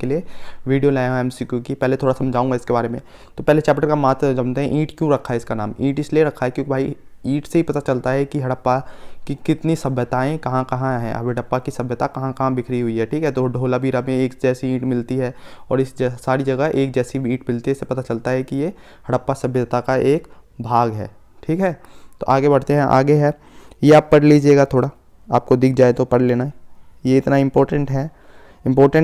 के लिए वीडियो लाया हूँ MCQ की। पहले थोड़ा समझाऊंगा इसके बारे में। तो पहले चैप्टर का महत्व समझते हैं। ईंट क्यों रखा है इसका नाम? ईंट इसलिए रखा है क्योंकि भाई ईंट से ही पता चलता है कि हड़प्पा की कितनी सभ्यताएं कहाँ कहाँ हैं। हड़प्पा की सभ्यता कहाँ कहाँ बिखरी हुई है, ठीक है। तो धोलावीरा में एक जैसी ईंट मिलती है और इस सारी जगह एक जैसी ईंट मिलती है। इससे पता चलता है कि ये हड़प्पा सभ्यता का एक भाग है, ठीक है। तो आगे बढ़ते हैं। आगे है, ये आप पढ़ लीजिएगा, थोड़ा आपको दिख जाए तो पढ़ लेना है। ये इतना इम्पोर्टेंट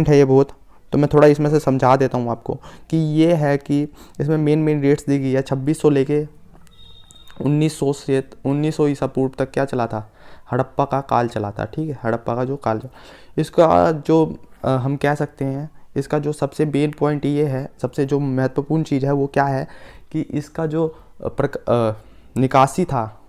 है ये बहुत। तो मैं थोड़ा इसमें से समझा देता हूँ आपको कि ये है कि इसमें मेन डेट्स दी गई है। 2600 लेके 1900 ईसा पूर्व तक क्या चला था? हड़प्पा का काल चला था, ठीक है। हड़प्पा का जो काल इसका जो हम कह सकते हैं, इसका जो सबसे मेन पॉइंट ये है, सबसे जो महत्वपूर्ण चीज़ है वो क्या है कि इसका जो निकासी था,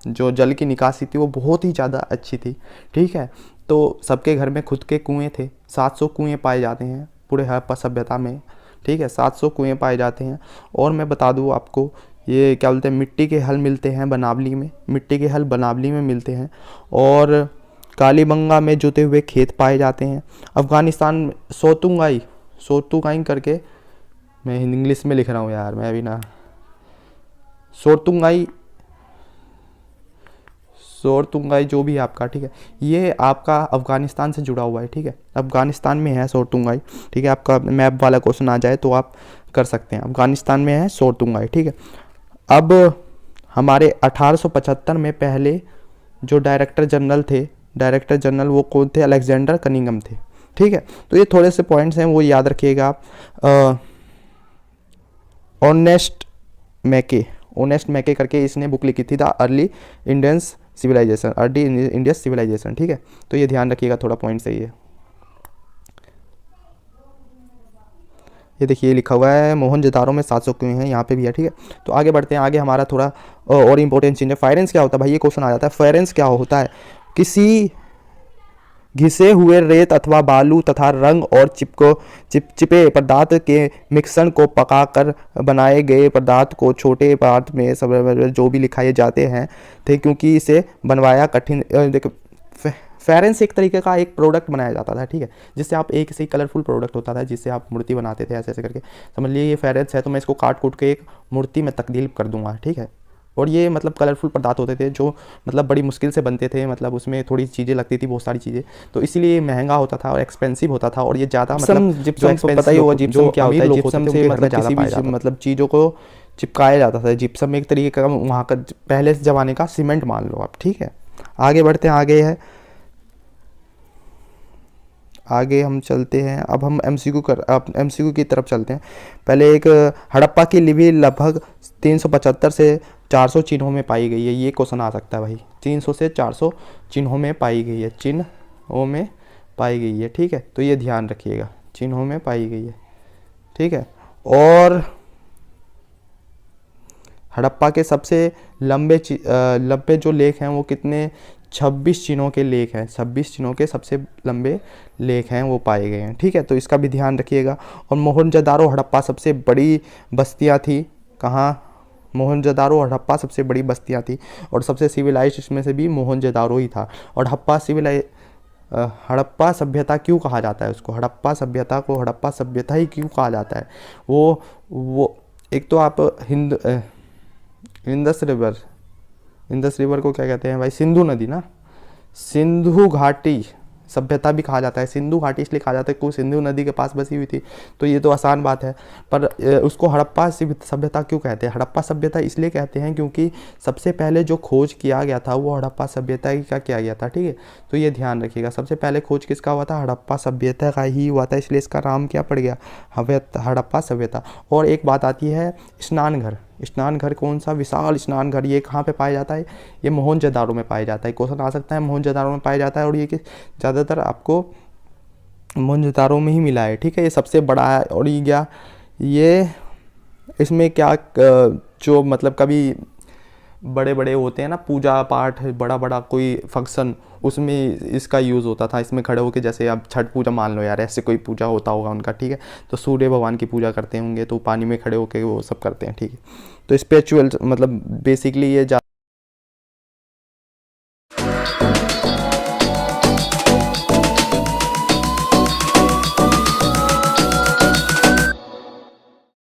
जो जल की निकासी थी वो बहुत ही ज़्यादा अच्छी थी, ठीक है। तो सबके घर में खुद के कुएँ थे। 700 कुएँ पाए जाते हैं पूरे हड़प्पा सभ्यता में, ठीक है। 700 कुएँ पाए जाते हैं। और मैं बता दूँ आपको, ये क्या बोलते हैं, मिट्टी के हल मिलते हैं बनावली में, मिट्टी के हल बनावली में मिलते हैं। और कालीबंगा में जोते हुए खेत पाए जाते हैं। अफ़गानिस्तान में सोतुंगाई करके, मैं इंग्लिश में लिख रहा हूँ यार, मैं अभी ना, सोरतुंगाई जो भी है आपका, ठीक है। ये आपका अफ़गानिस्तान से जुड़ा हुआ है, ठीक है। अफ़गानिस्तान में है सोरतुंगाई, ठीक है। आपका मैप वाला क्वेश्चन आ जाए तो आप कर सकते हैं। अफ़गानिस्तान में है सोरतुंगाई, ठीक है। अब हमारे 1875 में पहले जो डायरेक्टर जनरल वो कौन थे? अलेक्जेंडर कनिंघम थे, ठीक है। तो ये थोड़े से पॉइंट्स हैं, वो याद रखिएगा आप। ऑनेस्ट मैके करके इसने बुक लिखी थी, द अर्ली इंडियन सिविलाइजेशन, ठीक है। तो ये ध्यान रखिएगा, थोड़ा पॉइंट सही है। ये देखिए लिखा हुआ है मोहनजोदारो में 700 कुएं हैं, यहाँ पे भी है, ठीक है। तो आगे बढ़ते हैं। आगे हमारा थोड़ा और इंपॉर्टेंट चीज़ है, फायरेंस क्या होता है भाई? ये क्वेश्चन आ जाता है। फायरेंस क्या होता है? किसी घिसे हुए रेत अथवा बालू तथा रंग और चिपचिपे पदार्थ के मिश्रण को पकाकर बनाए गए पदार्थ को छोटे पदार्थ में सब जो भी लिखाए जाते हैं थे, क्योंकि इसे बनवाया कठिन। देखो, फेरेंस एक तरीके का एक प्रोडक्ट बनाया जाता था, ठीक है, जिससे आप एक से कलरफुल प्रोडक्ट होता था जिससे आप मूर्ति बनाते थे ऐसे करके। समझ लीजिए ये फेरेंस है, तो मैं इसको काट कूट के एक मूर्ति में तब्दील कर दूंगा, ठीक है। और ये मतलब कलरफुल पदार्थ होते थे जो मतलब बड़ी मुश्किल से बनते थे, मतलब उसमें थोड़ी चीज़ें लगती थी, बहुत सारी चीज़ें, तो इसीलिए महंगा होता था और एक्सपेंसिव होता था। और ये ज़्यादा मतलब जिप्सम पता ही होगा, जिप्सम क्या होता है? जिप्सम से मतलब किसी भी मतलब चीज़ों को चिपकाया जाता था। जिप्सम एक तरीके का वहाँ का पहले ज़माने का सीमेंट मान लो आप, ठीक है। आगे बढ़ते हैं। आगे हम चलते हैं। अब हम MCQ की तरफ चलते हैं। पहले एक हड़प्पा की लिपि लगभग 375 से 400 चिन्हों में पाई गई है। ये क्वेश्चन आ सकता है भाई, 300 से 400 चिन्हों में पाई गई है, ठीक है। तो ये ध्यान रखिएगा, चिन्हों में पाई गई है, ठीक है। और हड़प्पा के सबसे लंबे जो लेख हैं वो कितने? 26 चिन्हों के लेख हैं। 26 चिन्हों के सबसे लंबे लेख हैं वो पाए गए हैं, ठीक है। तो इसका भी ध्यान रखिएगा। और मोहनजोदारो हड़प्पा सबसे बड़ी बस्तियां थी। कहाँ? मोहनजोदारो हड़प्पा सबसे बड़ी बस्तियां थी और सबसे सिविलाइज्ड इसमें से भी मोहनजोदारो ही था। और हड़प्पा सभ्यता क्यों कहा जाता है उसको? हड़प्पा सभ्यता को हड़प्पा सभ्यता ही क्यों कहा जाता है? वो एक तो आप इंदस रिवर को क्या कहते हैं भाई? सिंधु नदी ना, सिंधु घाटी सभ्यता भी कहा जाता है। सिंधु घाटी इसलिए कहा जाता है क्योंकि सिंधु नदी के पास बसी हुई थी, तो ये तो आसान बात है। पर उसको हड़प्पा सभ्यता क्यों कहते हैं? हड़प्पा सभ्यता इसलिए कहते हैं क्योंकि सबसे पहले जो खोज किया गया था वो हड़प्पा सभ्यता का किया गया था, ठीक है। तो ये ध्यान रखिएगा, सबसे पहले खोज किसका हुआ था? हड़प्पा सभ्यता का ही हुआ था, इसलिए इसका नाम क्या पड़ गया? हड़प्पा सभ्यता। और एक बात आती है स्नान घर कौन सा? विशाल स्नान घर, ये कहाँ पे पाया जाता है? ये मोहनजोदारो में पाया जाता है। क्वेश्चन आ सकता है मोहनजोदारो में पाया जाता है, और ये कि ज़्यादातर आपको मोहनजोदारो में ही मिला है, ठीक है। ये सबसे बड़ा है। और ये इसमें क्या जो मतलब कभी बड़े बड़े होते हैं ना पूजा पाठ, बड़ा कोई फंक्शन, उसमें इसका यूज़ होता था। इसमें खड़े होकर, जैसे आप छठ पूजा मान लो यार, ऐसे कोई पूजा होता होगा उनका, ठीक है। तो सूर्य भगवान की पूजा करते होंगे तो पानी में खड़े होकर वो सब करते हैं, ठीक है। तो स्पिरिचुअल मतलब बेसिकली ये